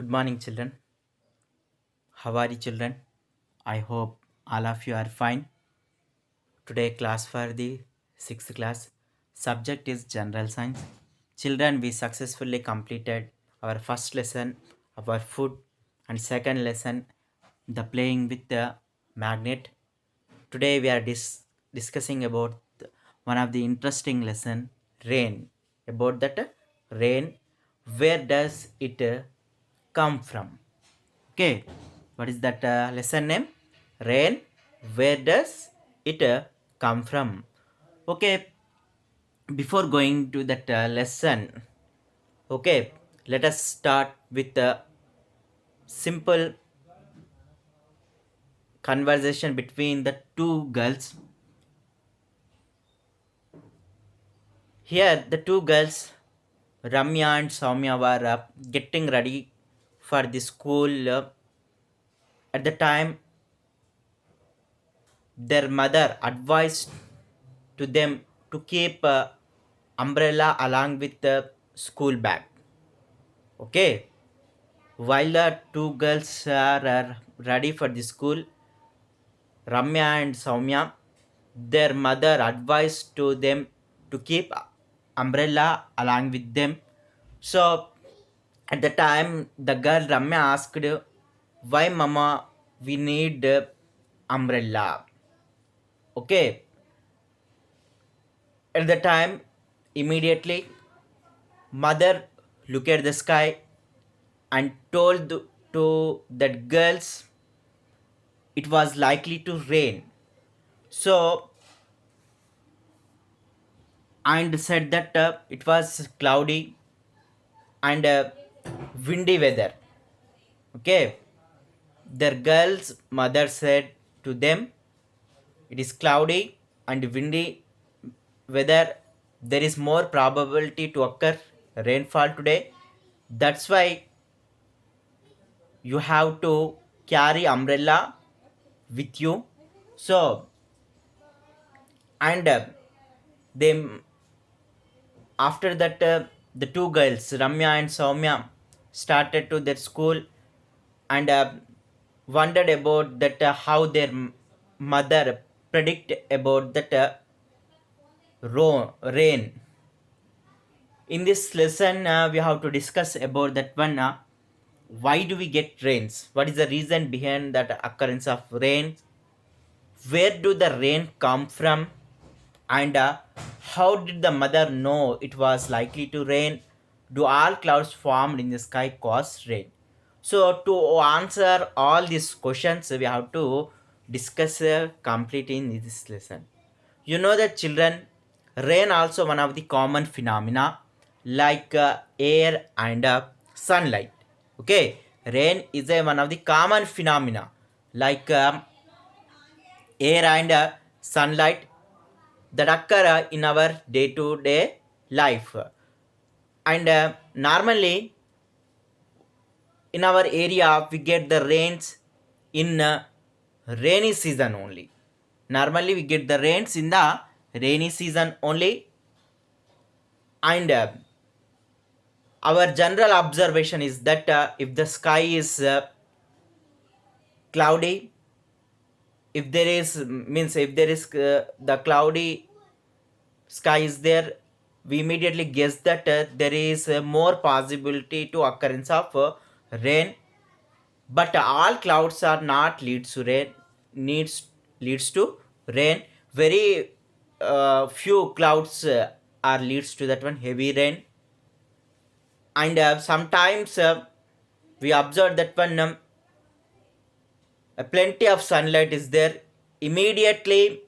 Good morning, children. How are you, children? I hope all of you are fine. Today, class for the sixth class. Subject is General Science. Children, we successfully completed our first lesson about food and second lesson, the playing with the magnet. Today, we are discussing about one of the interesting lesson, rain. About that rain, where does it come from? Okay, what is that lesson name? Rain. Where does it come from? Okay, before going to that lesson, okay, let us start with a simple conversation between the two girls. Here, the two girls, Ramya and Soumya, were getting ready for the school. At the time, their mother advised to them to keep umbrella along with the school bag. Okay, while the two girls are ready for the school, Ramya and Soumya, their mother advised to them to keep umbrella along with them. So at the time, the girl Ramya asked, why mama we need umbrella? Okay, at the time, immediately mother looked at the sky and told to that girls it was likely to rain. So and said that it was cloudy and windy weather. Okay, their girls mother said to them, it is cloudy and windy weather, there is more probability to occur rainfall today. That's why you have to carry umbrella with you. So and they after that the two girls Ramya and Soumya started to their school and wondered about that how their mother predict about that rain. In this lesson we have to discuss about that one, why do we get rains, what is the reason behind that occurrence of rain, where do the rain come from, and how did the mother know it was likely to rain? Do all clouds formed in the sky cause rain? So, to answer all these questions, we have to discuss completely in this lesson. You know that children, rain also one of the common phenomena like air and sunlight. Okay, rain is a one of the common phenomena like air and sunlight that occur in our day-to-day life. And normally in our area we get the rains in rainy season only. Normally we get the rains in the rainy season only, and our general observation is that if the sky is cloudy, if there is means if there is the cloudy sky is there, we immediately guess that there is more possibility to occurrence of rain. But all clouds are not leads to rain, needs leads to rain. Very few clouds are leads to that one heavy rain. And sometimes we observe that one plenty of sunlight is there, immediately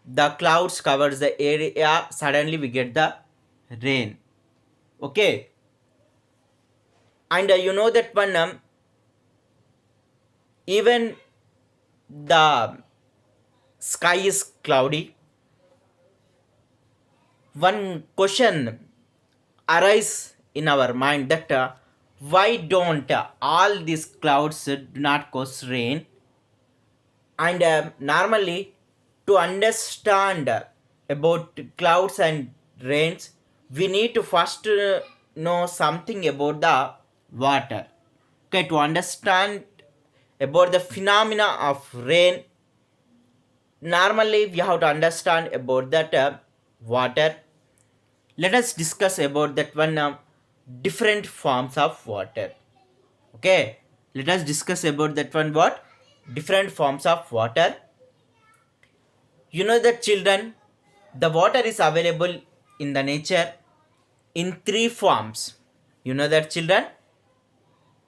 the clouds covers the area, suddenly we get the rain. Okay, and you know that one even the sky is cloudy, one question arise in our mind that why don't all these clouds do not cause rain? And normally to understand about clouds and rains, we need to first know something about the water. Okay, to understand about the phenomena of rain, normally we have to understand about that water. Let us discuss about that one different forms of water. Okay, let us discuss about that one what different forms of water. You know that children, the water is available in the nature in three forms. You know that children,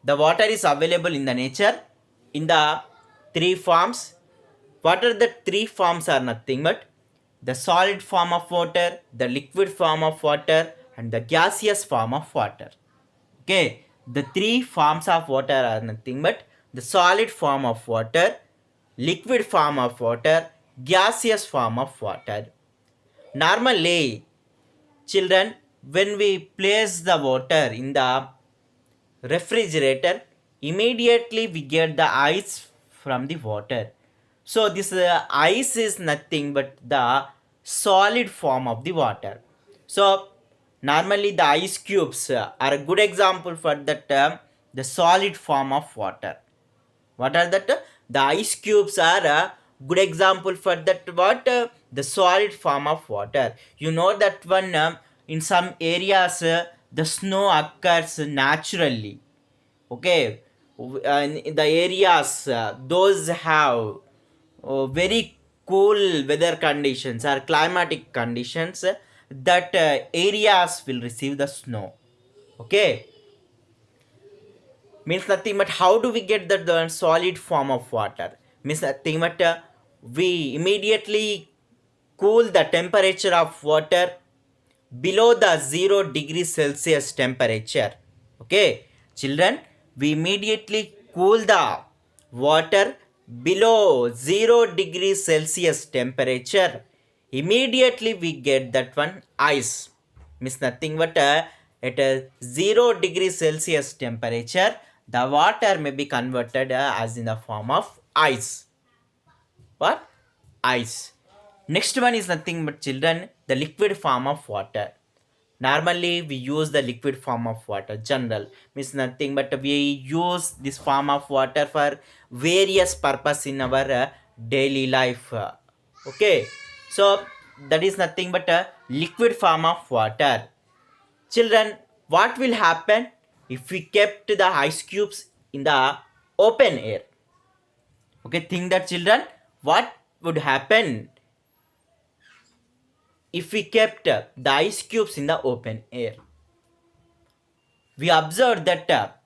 the water is available in the nature in the three forms. What are the three forms are nothing but the solid form of water, the liquid form of water, and the gaseous form of water. Okay, the three forms of water are nothing but the solid form of water, liquid form of water, gaseous form of water. Normally, children, when we place the water in the refrigerator, immediately we get the ice from the water. So this ice is nothing but the solid form of the water. So normally the ice cubes are a good example for that the solid form of water. What are that? The ice cubes are a good example for that what the solid form of water. You know that one in some areas the snow occurs naturally. Okay, in the areas those have very cool weather conditions or climatic conditions, that areas will receive the snow. Okay, means nothing but how do we get the solid form of water, means nothing but we immediately cool the temperature of water below the 0 degrees Celsius temperature. Okay, children, we immediately cool the water below 0 degrees Celsius temperature. Immediately we get that one ice. Means nothing but at a 0 degrees Celsius temperature, the water may be converted as in the form of ice. What? Ice. Next one is nothing but children, the liquid form of water. Normally we use the liquid form of water, general, means nothing but we use this form of water for various purpose in our daily life. Okay, so that is nothing but a liquid form of water. Children, what will happen if we kept the ice cubes in the open air? Okay, think that children, what would happen if we kept the ice cubes in the open air? We observed that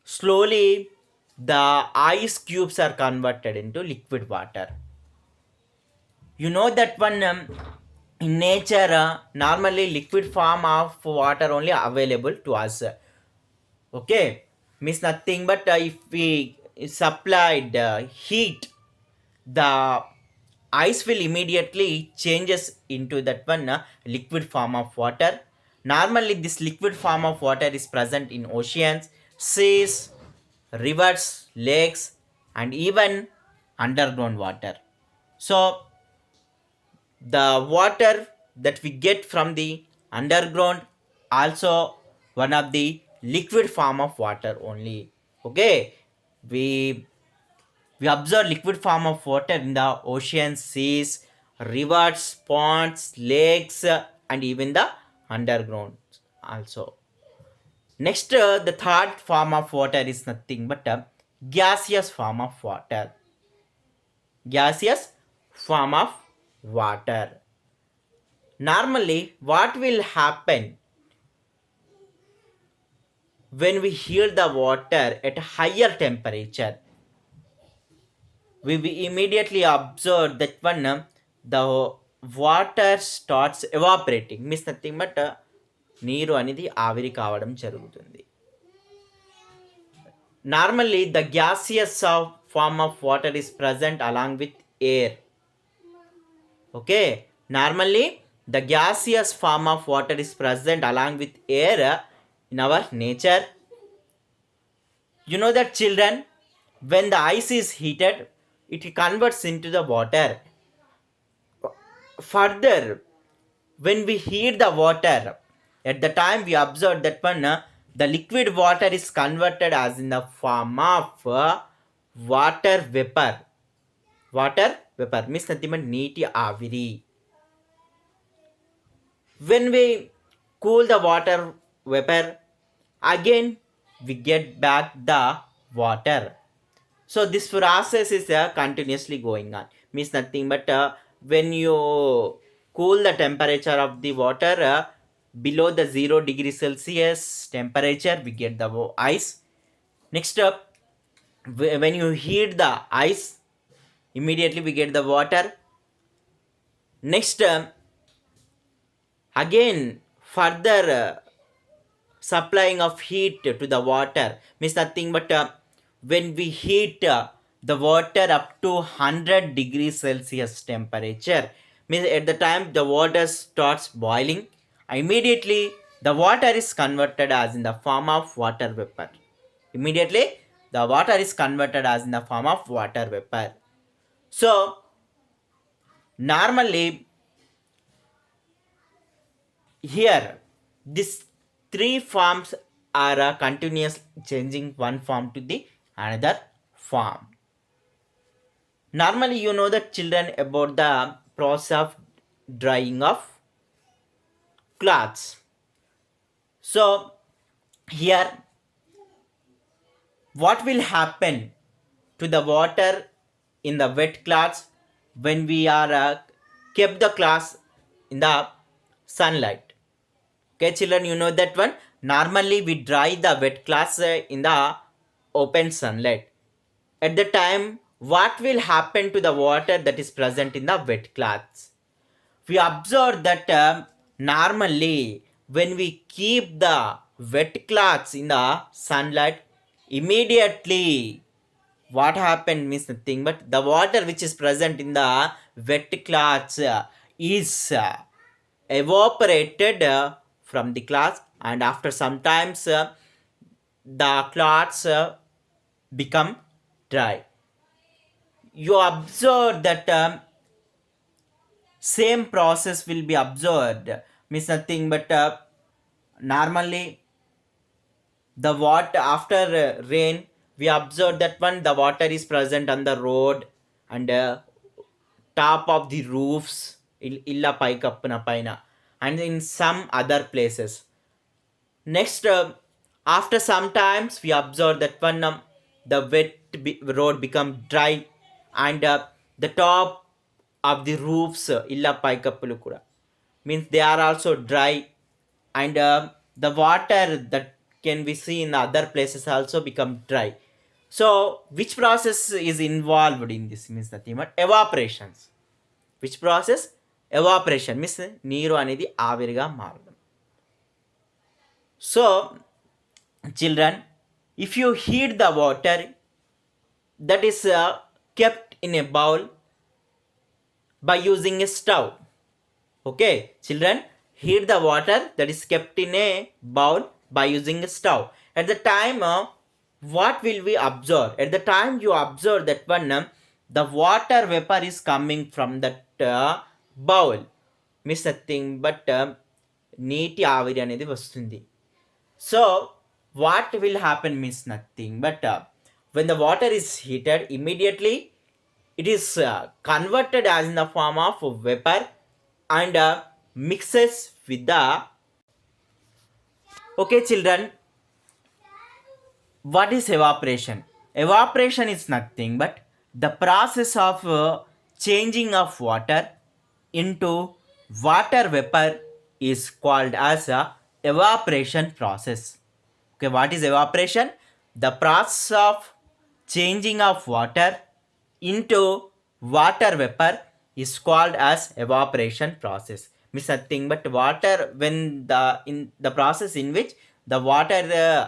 slowly the ice cubes are converted into liquid water. You know that one in nature normally liquid form of water only available to us. Okay, means nothing but if we supplied heat, the ice will immediately changes into that one liquid form of water. Normally this liquid form of water is present in oceans, seas, rivers, lakes, and even underground water. So the water that we get from the underground also one of the liquid form of water only. Okay, we we observe liquid form of water in the oceans, seas, rivers, ponds, lakes, and even the underground also. Next, the third form of water is nothing but a gaseous form of water. Gaseous form of water. Normally, what will happen when we heat the water at higher temperature? We immediately observe that one the water starts evaporating, means nothing but నీరు అనేది ఆవిరి కావడం జరుగుతుంది. Normally the gaseous form of water is present along with air. Okay, normally the gaseous form of water is present along with air in our nature. You know that children, when the ice is heated, it converts into the water. Further, when we heat the water, at the time we observe that one the liquid water is converted as in the form of water vapor. Water vapor means nothing but neeti aviri. When we cool the water vapor, again we get back the water. So this process is continuously going on. Means nothing but when you cool the temperature of the water below the 0 degree Celsius temperature, we get the ice. Next up, when you heat the ice, immediately we get the water. Next, again further supplying of heat to the water means nothing but when we heat the water up to 100 degrees Celsius temperature, means at the time the water starts boiling, immediately the water is converted as in the form of water vapor. Immediately the water is converted as in the form of water vapor. So normally here these three forms are continuous changing one form to the another form. Normally you know the children about the process of drying of cloths. So here what will happen to the water in the wet cloths when we are kept the cloths in the sunlight? Okay, children, you know that one. Normally, we dry the wet cloths in the open sunlight. At the time, what will happen to the water that is present in the wet cloths? We observe that normally, when we keep the wet cloths in the sunlight, immediately what happened means nothing but the water which is present in the wet cloths is evaporated from the cloths, and after some times the cloths become dry. You observe that same process will be observed means nothing but normally the water after rain, we observe that one the water is present on the road and top of the roofs illa paikappuna paina and in some other places. Next, after some times, we observe that one the road become dry, and the top of the roofs illa paikappulu kuda means they are also dry, and the water that can we see in other places also become dry. So, which process is involved in this means the theme evaporations. Which process? Evaporation means నీరు అనేది ఆవిరిగా మారడం. So, children, if you heat the water that is kept in a bowl by using a stove. Okay, children, heat the water that is kept in a bowl by using a stove. At the time, what will we observe? At the time you observe that one, the water vapor is coming from that bowl. Miss nothing but నీటి ఆవిరి అనేది వస్తుంది. So what will happen means nothing but when the water is heated, immediately it is converted as in the form of vapor and mixes with the. Okay, children, what is evaporation? Evaporation is nothing but the process of changing of water into water vapor is called as a evaporation process. Okay, what is evaporation? The process of changing of water into water vapor is called as evaporation process. Means nothing but water when the in the process in which the water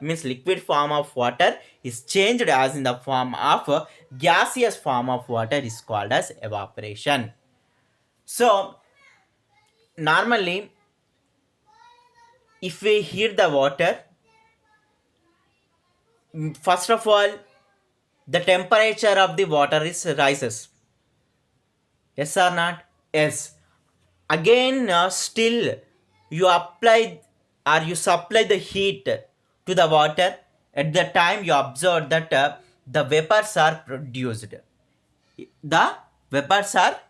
means liquid form of water is changed as in the form of gaseous form of water is called as evaporation. So normally if we heat the water, first of all the temperature of the water is rises. Yes or not? Yes. Again still you apply or you supply the heat to the water. At the time you observe that the vapors are produced. The vapors are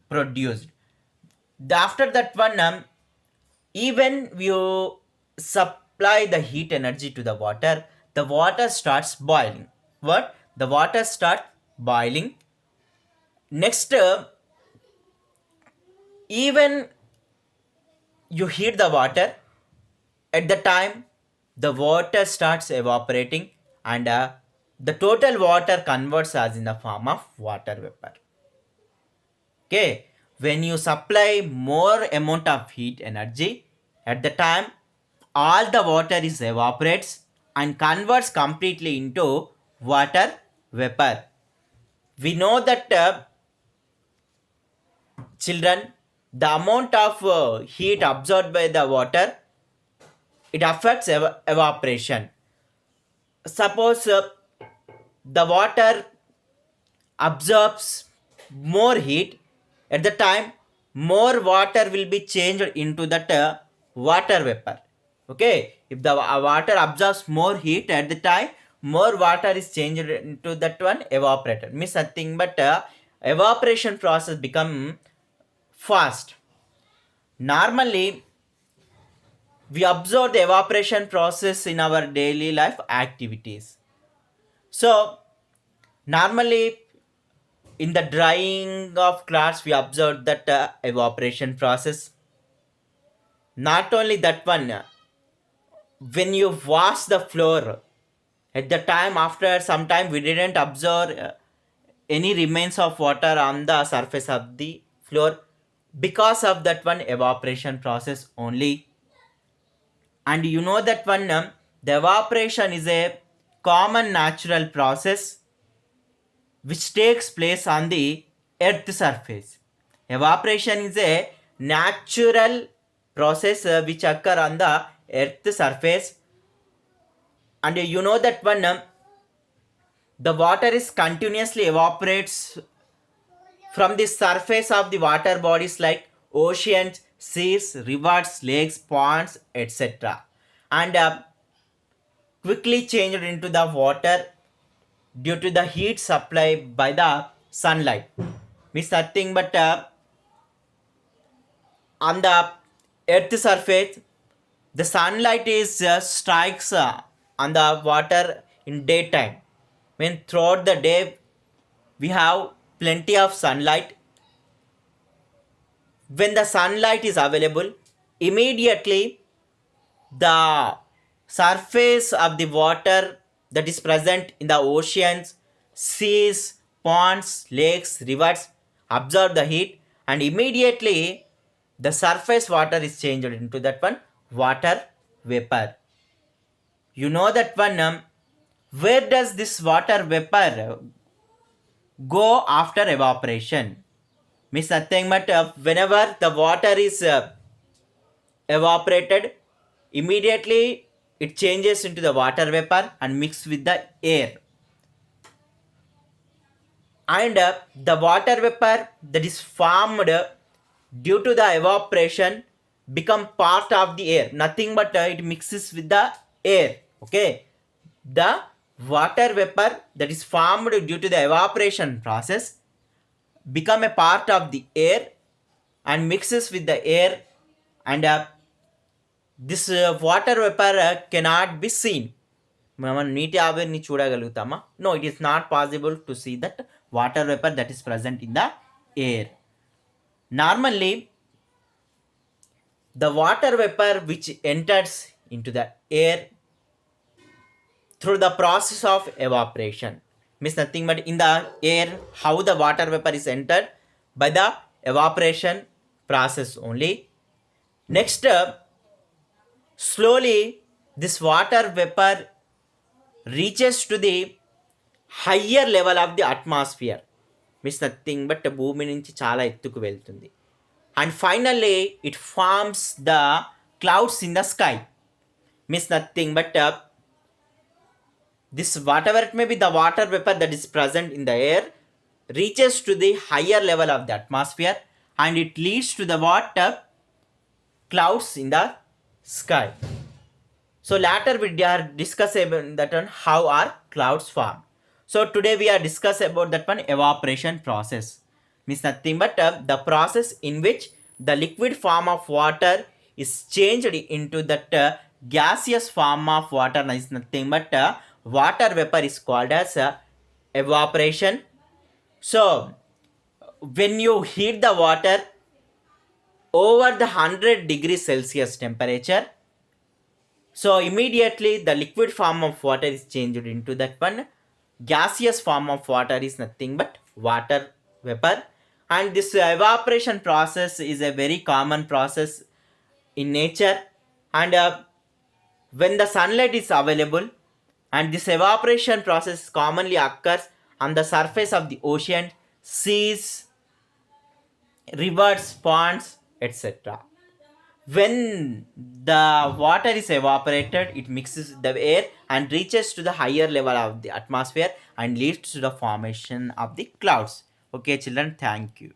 produced. After that one, even you supply the heat energy to the water starts boiling. What? The water start boiling. Next, even you heat the water, at the time the water starts evaporating, and the total water converts as in the form of water vapor. Okay, when you supply more amount of heat energy, at the time all the water is evaporates and converts completely into water vapor. We know that children, the amount of heat absorbed by the water, it affects evaporation. Suppose the water absorbs more heat, at the time more water will be changed into that water vapor. Okay, if the water absorbs more heat, at the time more water is changed into that one evaporator, means nothing but evaporation process become fast. Normally we observe the evaporation process in our daily life activities. So normally in the drying of clothes we observe that evaporation process. Not only that one, when you wash the floor, at the time after some time we didn't observe any remains of water on the surface of the floor, because of that one evaporation process only. And you know that one, the evaporation is a common natural process which takes place on the earth surface. Evaporation is a natural process which occur on the earth surface. And you know that one, the water is continuously evaporates from the surface of the water bodies like oceans, seas, rivers, lakes, ponds, etc., and quickly changed into the water due to the heat supply by the sunlight. Means nothing but on the earth surface the sunlight is strikes on the water in daytime. When throughout the day we have plenty of sunlight, when the sunlight is available, immediately the surface of the water that is present in the oceans, seas, ponds, lakes, rivers absorb the heat, and immediately the surface water is changed into that one water vapor. You know that one, where does this water vapor go after evaporation? Means nothing but whenever the water is evaporated, immediately it changes into the water vapor and mix with the air. And the water vapor that is formed due to the evaporation become part of the air. Nothing but it mixes with the air. Okay, the water vapor that is formed due to the evaporation process become a part of the air and mixes with the air, and this water vapor cannot be seen. మనం నీటి ఆవిరిని చూడగలుగుతామా? No, it is not possible to see that water vapor that is present in the air. Normally the water vapor which enters into the air through the process of evaporation, means nothing but in the air how the water vapor is entered by the evaporation process only. Next, slowly this water vapor reaches to the higher level of the atmosphere, means nothing but భూమి నుంచి చాలా ఎత్తుకు వెళ్తుంది, and finally it forms the clouds in the sky. Means nothing but this whatever it may be the water vapor that is present in the air reaches to the higher level of the atmosphere, and it leads to the water clouds in the sky. So later we are discuss about that one how are clouds formed. So today we are discuss about that one evaporation process. Means nothing but the process in which the liquid form of water is changed into that gaseous form of water. Is nothing but water vapor is called as evaporation. So when you heat the water over the 100 degrees Celsius temperature, so immediately the liquid form of water is changed into that one gaseous form of water is nothing but water vapor. And this evaporation process is a very common process in nature. And when the sunlight is available, and this evaporation process commonly occurs on the surface of the ocean, seas, rivers, ponds, etc. When the water is evaporated, it mixes the air and reaches to the higher level of the atmosphere and leads to the formation of the clouds. Okay, children, thank you.